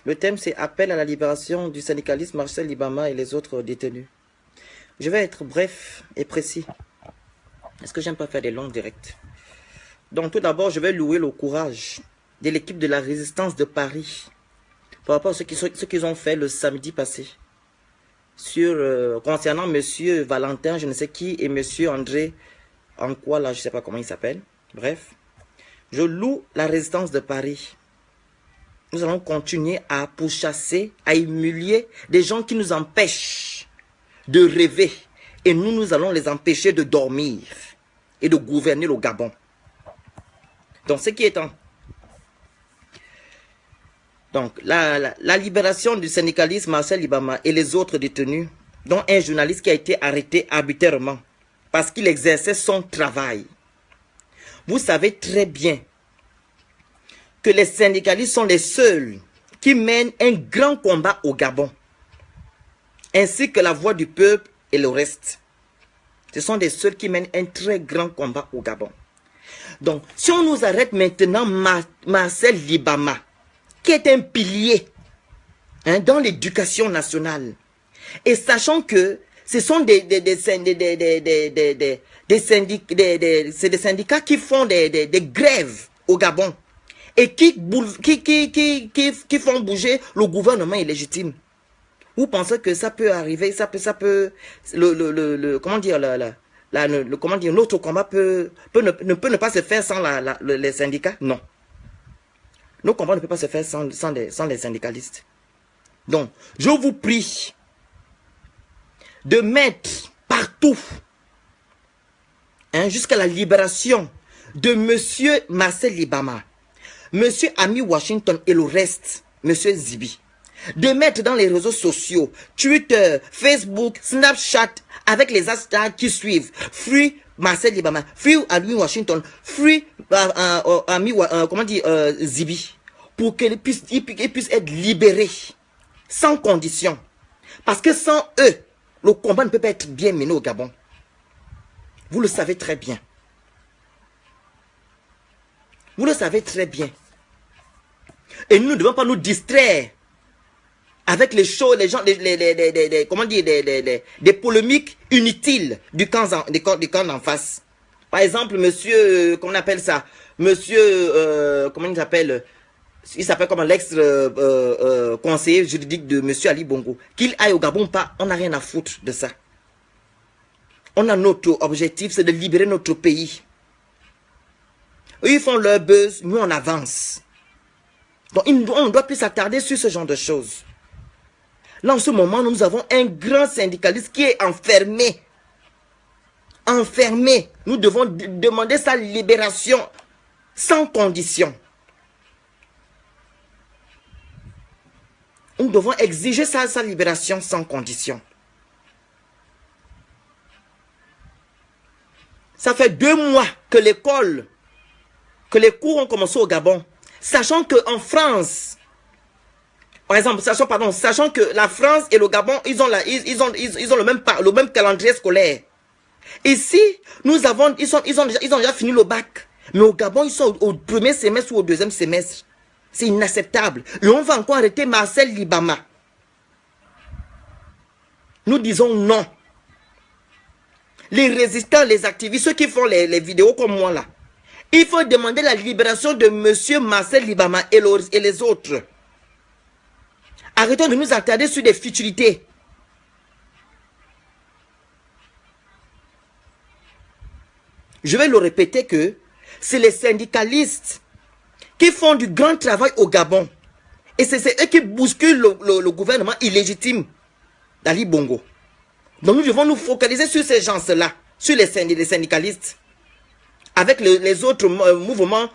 Le thème, c'est appel à la libération du syndicaliste Marcel Libama et les autres détenus. Je vais être bref et précis. Parce que j'aime pas faire des longs directs. Donc tout d'abord, je vais louer le courage de l'équipe de la résistance de Paris par rapport à ce qu'ils ont fait le samedi passé concernant monsieur Valentin, je ne sais qui, et monsieur André, en quoi là, je ne sais pas comment il s'appelle. Bref, je loue la résistance de Paris. Nous allons continuer à pourchasser, à humilier des gens qui nous empêchent de rêver. Et nous allons les empêcher de dormir et de gouverner le Gabon. Donc, ce qui est en... Donc, la libération du syndicaliste Marcel Libama et les autres détenus, dont un journaliste qui a été arrêté arbitrairement parce qu'il exerçait son travail. Vous savez très bien que les syndicalistes sont les seuls qui mènent un grand combat au Gabon, ainsi que la voix du peuple et le reste. Ce sont les seuls qui mènent un très grand combat au Gabon. Donc, si on nous arrête maintenant Marcel Libama, qui est un pilier dans l'éducation nationale, et sachant que ce sont des syndicats qui font des grèves au Gabon et qui font bouger le gouvernement illégitime. Vous pensez que ça peut arriver, comment dire, notre combat ne peut pas se faire sans les syndicats? Non. Nos combats ne peuvent pas se faire sans les syndicalistes. Donc, je vous prie de mettre partout, jusqu'à la libération de monsieur Marcel Libama, monsieur Ami Washington et le reste, monsieur Zibi, de mettre dans les réseaux sociaux, Twitter, Facebook, Snapchat, avec les hashtags qui suivent, Free Marcel Libama, Free Ami Washington, Free Zibi, pour qu'ils puissent être libérés, sans condition. Parce que sans eux, le combat ne peut pas être bien mené au Gabon. Vous le savez très bien. Vous le savez très bien. Et nous ne devons pas nous distraire avec les choses, les gens, des polémiques inutiles du camp d'en face. Par exemple, monsieur, comment on appelle ça? Monsieur, comment il s'appelle? Il s'appelle comme l'ex-conseiller juridique de monsieur Ali Bongo. Qu'il aille au Gabon ou pas, on n'a rien à foutre de ça. On a notre objectif, c'est de libérer notre pays. Eux, ils font leur buzz, nous on avance. Donc on ne doit plus s'attarder sur ce genre de choses. Là, en ce moment, nous avons un grand syndicaliste qui est enfermé. Enfermé. Nous devons demander sa libération sans condition. Nous devons exiger sa libération sans condition. Ça fait 2 mois que les cours ont commencé au Gabon. Sachant qu'en France, par exemple, sachant que la France et le Gabon, ils ont le même calendrier scolaire. Ici, ils ont déjà fini le bac. Mais au Gabon, ils sont au premier semestre ou au deuxième semestre. C'est inacceptable. Et on va encore arrêter Marcel Libama. Nous disons non. Les résistants, les activistes, ceux qui font les vidéos comme moi là, il faut demander la libération de monsieur Marcel Libama et les autres. Arrêtons de nous attarder sur des futilités. Je vais le répéter que c'est les syndicalistes qui font du grand travail au Gabon. Et c'est eux qui bousculent le gouvernement illégitime d'Ali Bongo. Donc nous devons nous focaliser sur ces gens-là, sur les syndicalistes, avec les autres mouvements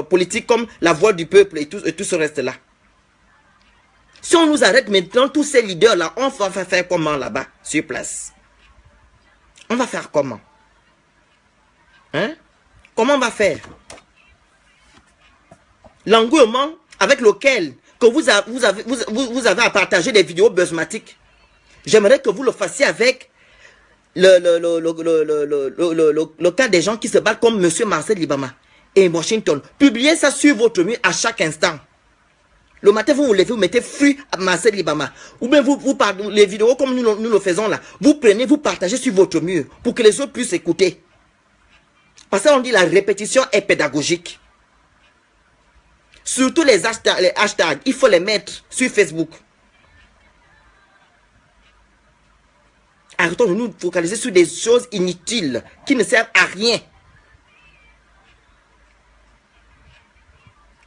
politiques comme la voix du peuple et tout ce reste-là. Si on nous arrête maintenant, tous ces leaders-là, on va faire comment là-bas, sur place? On va faire comment? Comment on va faire? L'engouement avec lequel que vous avez à partager des vidéos buzzmatiques, j'aimerais que vous le fassiez avec le cas des gens qui se battent comme monsieur Marcel Libama et Washington. Publiez ça sur votre mur à chaque instant. Le matin, vous vous levez, vous mettez free à Marcel Libama. Ou bien vous parlez, les vidéos comme nous le faisons là, vous prenez, vous partagez sur votre mur pour que les autres puissent écouter. Parce qu'on dit la répétition est pédagogique. Surtout les hashtags, il faut les mettre sur Facebook. Arrêtons de nous focaliser sur des choses inutiles qui ne servent à rien.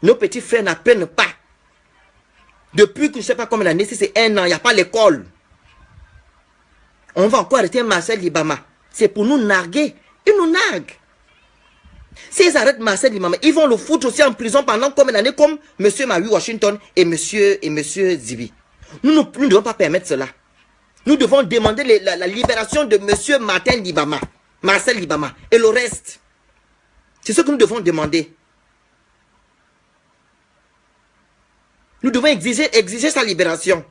Nos petits frères n'apprennent pas. Depuis que je ne sais pas combien d'années, si c'est 1 an, il n'y a pas l'école. On va encore arrêter Marcel Libama. C'est pour nous narguer. Ils nous narguent. S'ils arrêtent Marcel Libama, ils vont le foutre aussi en prison pendant combien d'années comme M. Marie Washington et M. Zibi. Nous ne devons pas permettre cela. Nous devons demander la libération de M. Martin Libama, Marcel Libama et le reste. C'est ce que nous devons demander. Nous devons exiger sa libération.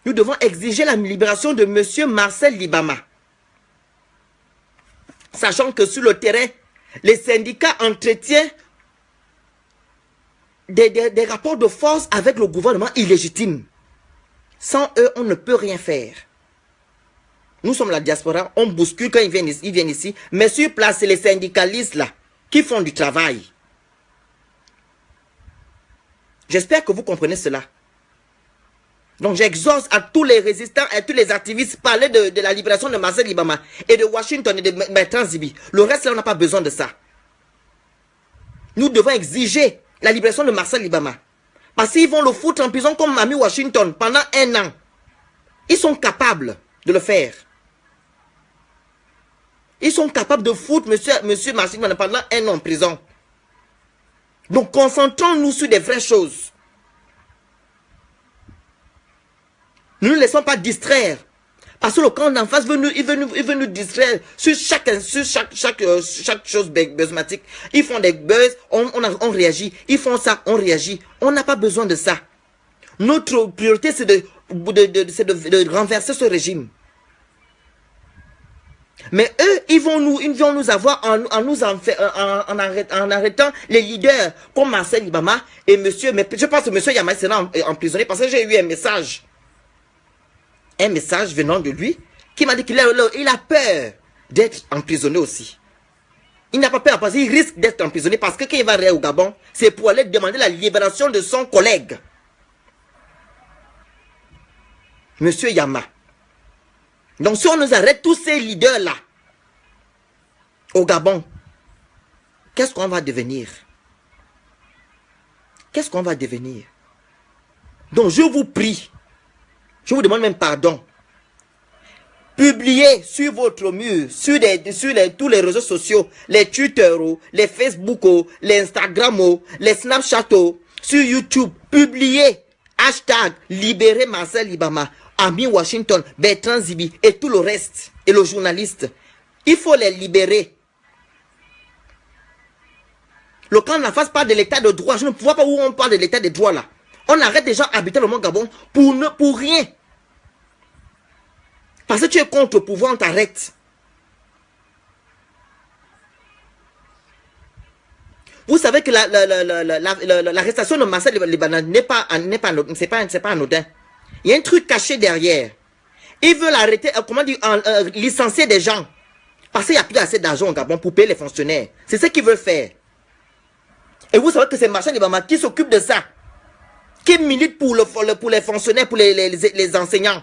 Nous devons exiger la libération de M. Marcel Libama. Sachant que sur le terrain, les syndicats entretiennent des rapports de force avec le gouvernement illégitime. Sans eux, on ne peut rien faire. Nous sommes la diaspora, on bouscule quand ils viennent ici. Mais sur place, c'est les syndicalistes là qui font du travail. J'espère que vous comprenez cela. Donc j'exhorte à tous les résistants et à tous les activistes parler de la libération de Marcel Libama et de Washington et de Bertrand Zibi. Le reste, là, on n'a pas besoin de ça. Nous devons exiger la libération de Marcel Libama. Parce qu'ils vont le foutre en prison comme Mamie Washington pendant 1 an. Ils sont capables de le faire. Ils sont capables de foutre monsieur Marcel Libama pendant 1 an en prison. Donc concentrons-nous sur des vraies choses. Ne nous laissons pas distraire. Parce que le camp d'en face il veut nous distraire sur chaque chose buzzmatique. Ils font des buzz, on réagit. Ils font ça, on réagit. On n'a pas besoin de ça. Notre priorité, c'est de renverser ce régime. Mais eux, ils vont nous avoir en arrêtant les leaders comme Marcel Libama et monsieur. Mais je pense que monsieur Yama sera emprisonné parce que j'ai eu un message venant de lui qui m'a dit qu'il a peur d'être emprisonné aussi. Il n'a pas peur parce qu'il risque d'être emprisonné parce que quand il va aller au Gabon, c'est pour aller demander la libération de son collègue. Monsieur Yama. Donc si on nous arrête tous ces leaders-là au Gabon, qu'est-ce qu'on va devenir? Qu'est-ce qu'on va devenir? Donc je vous prie, je vous demande même pardon. Publiez sur votre mur, sur tous les réseaux sociaux, les Twitter, les Facebook, les Instagram, les Snapchat, sur YouTube, publiez hashtag libérez Marcel Libama, Ami Washington, Bertrand Zibi et tout le reste, et le journaliste. Il faut les libérer. Le camp n'a pas de l'état de droit. Je ne vois pas où on parle de l'état de droit là. On arrête des gens habiter le monde Gabon pour rien. Parce que tu es contre le pouvoir, on t'arrête. Vous savez que l'arrestation de Marcel Libana n'est pas anodin. Il y a un truc caché derrière. Ils veulent arrêter, licencier des gens. Parce qu'il n'y a plus assez d'argent au Gabon pour payer les fonctionnaires. C'est ce qu'ils veulent faire. Et vous savez que c'est Marcel Libama qui s'occupe de ça. Qui milite pour les fonctionnaires, pour les enseignants.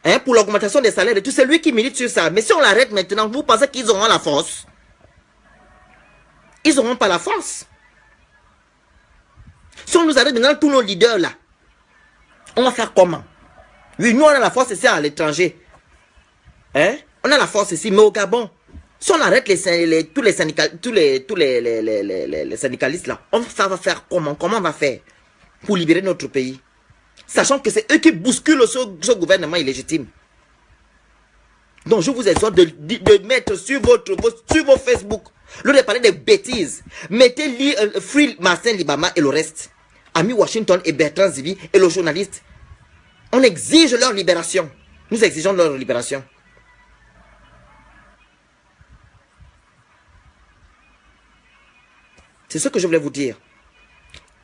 Hein, pour l'augmentation des salaires et tout. C'est lui qui milite sur ça. Mais si on l'arrête maintenant, vous pensez qu'ils auront la force? Ils n'auront pas la force. Si on nous arrête maintenant tous nos leaders là, on va faire comment? Oui, nous on a la force ici à l'étranger. Hein? On a la force ici, mais au Gabon, si on arrête tous les syndicalistes là, ça va faire comment? Comment on va faire pour libérer notre pays? Sachant que c'est eux qui bousculent ce gouvernement illégitime. Donc je vous exhorte de mettre sur vos Facebook, le de parler des bêtises, mettez Free Marcel Libama et le reste. Ami Washington et Bertrand Zibi et le journaliste. On exige leur libération. Nous exigeons leur libération. C'est ce que je voulais vous dire.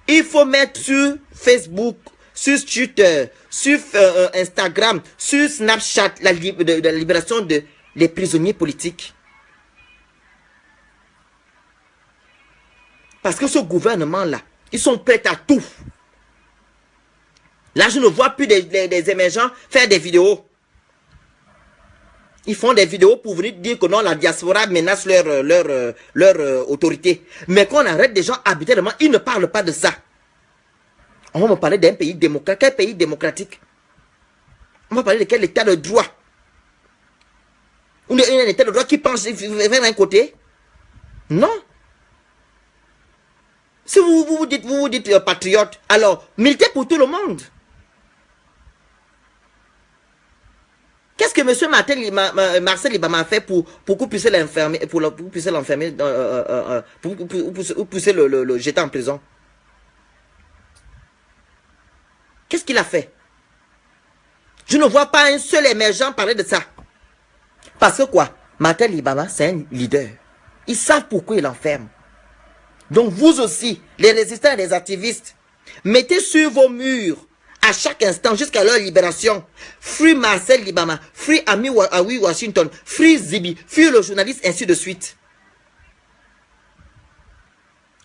Il faut mettre sur Facebook, sur Twitter, sur Instagram, sur Snapchat, la libération des prisonniers politiques. Parce que ce gouvernement-là, ils sont prêts à tout. Là, je ne vois plus des émergents faire des vidéos. Ils font des vidéos pour venir dire que non, la diaspora menace leur autorité. Mais quand on arrête des gens arbitrairement, ils ne parlent pas de ça. On va me parler d'un pays démocratique. Quel pays démocratique? On va parler de quel état de droit? Un état de droit qui pense vers un côté? Non. Si vous vous dites patriote, alors militez pour tout le monde. Qu'est-ce que M. Marcel Libama a fait pour que vous puissiez l'enfermer, pour puissiez le jeter en prison? Qu'est-ce qu'il a fait? Je ne vois pas un seul émergent parler de ça. Parce que quoi? Marcel Libama, c'est un leader. Ils savent pourquoi il l'enferme. Donc vous aussi, les résistants et les activistes, mettez sur vos murs, à chaque instant, jusqu'à leur libération, Free Marcel Libama, Free Ami Washington, Free Zibi, Free le journaliste, ainsi de suite.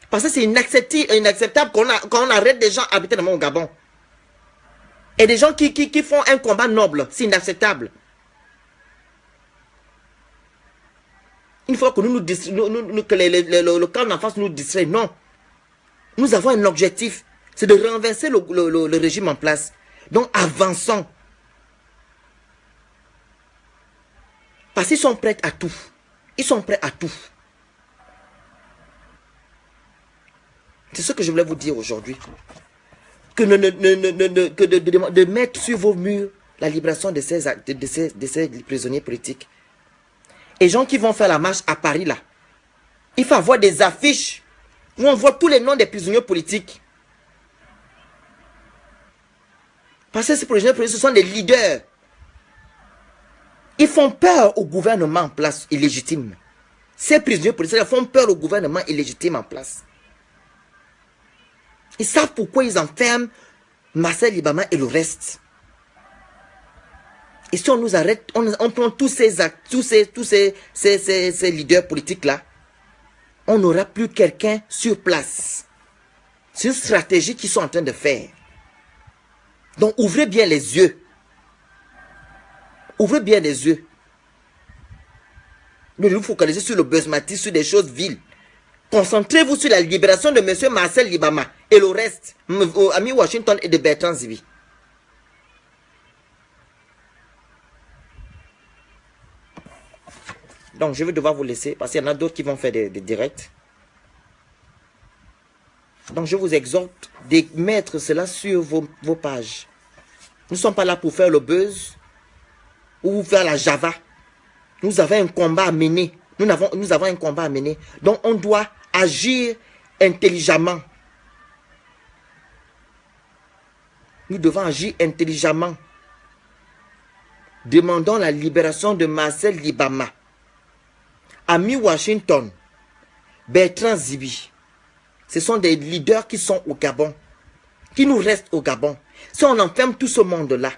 Parce que c'est inacceptable qu'on arrête des gens arbitrairement au Gabon. Et des gens qui font un combat noble, c'est inacceptable. Il faut que que le camp d'en face nous distrait. Non. Nous avons un objectif. C'est de renverser le régime en place. Donc avançons. Parce qu'ils sont prêts à tout. Ils sont prêts à tout. C'est ce que je voulais vous dire aujourd'hui. Que de mettre sur vos murs la libération de ces prisonniers politiques. Et gens qui vont faire la marche à Paris là, il faut avoir des affiches où on voit tous les noms des prisonniers politiques. Parce que ces prisonniers politiques, ce sont des leaders. Ils font peur au gouvernement en place illégitime. Ces prisonniers politiques font peur au gouvernement illégitime en place. Ils savent pourquoi ils enferment Marcel Libama et le reste. Et si on nous arrête, on prend tous ces leaders politiques-là, on n'aura plus quelqu'un sur place. C'est une stratégie qu'ils sont en train de faire. Donc ouvrez bien les yeux. Ouvrez bien les yeux. Ne vous focalisez sur le buzzmatis, sur des choses viles. Concentrez-vous sur la libération de M. Marcel Libama et le reste, Ami Washington et de Bertrand Zibi. Donc, je vais devoir vous laisser parce qu'il y en a d'autres qui vont faire des directs. Donc, je vous exhorte de mettre cela sur vos pages. Nous ne sommes pas là pour faire le buzz ou faire la java. Nous avons un combat à mener. Nous avons un combat à mener. Donc, on doit agir intelligemment. Nous devons agir intelligemment. Demandons la libération de Marcel Libama. Ami Washington, Bertrand Zibi, ce sont des leaders qui sont au Gabon, qui nous restent au Gabon. Si on enferme tout ce monde-là,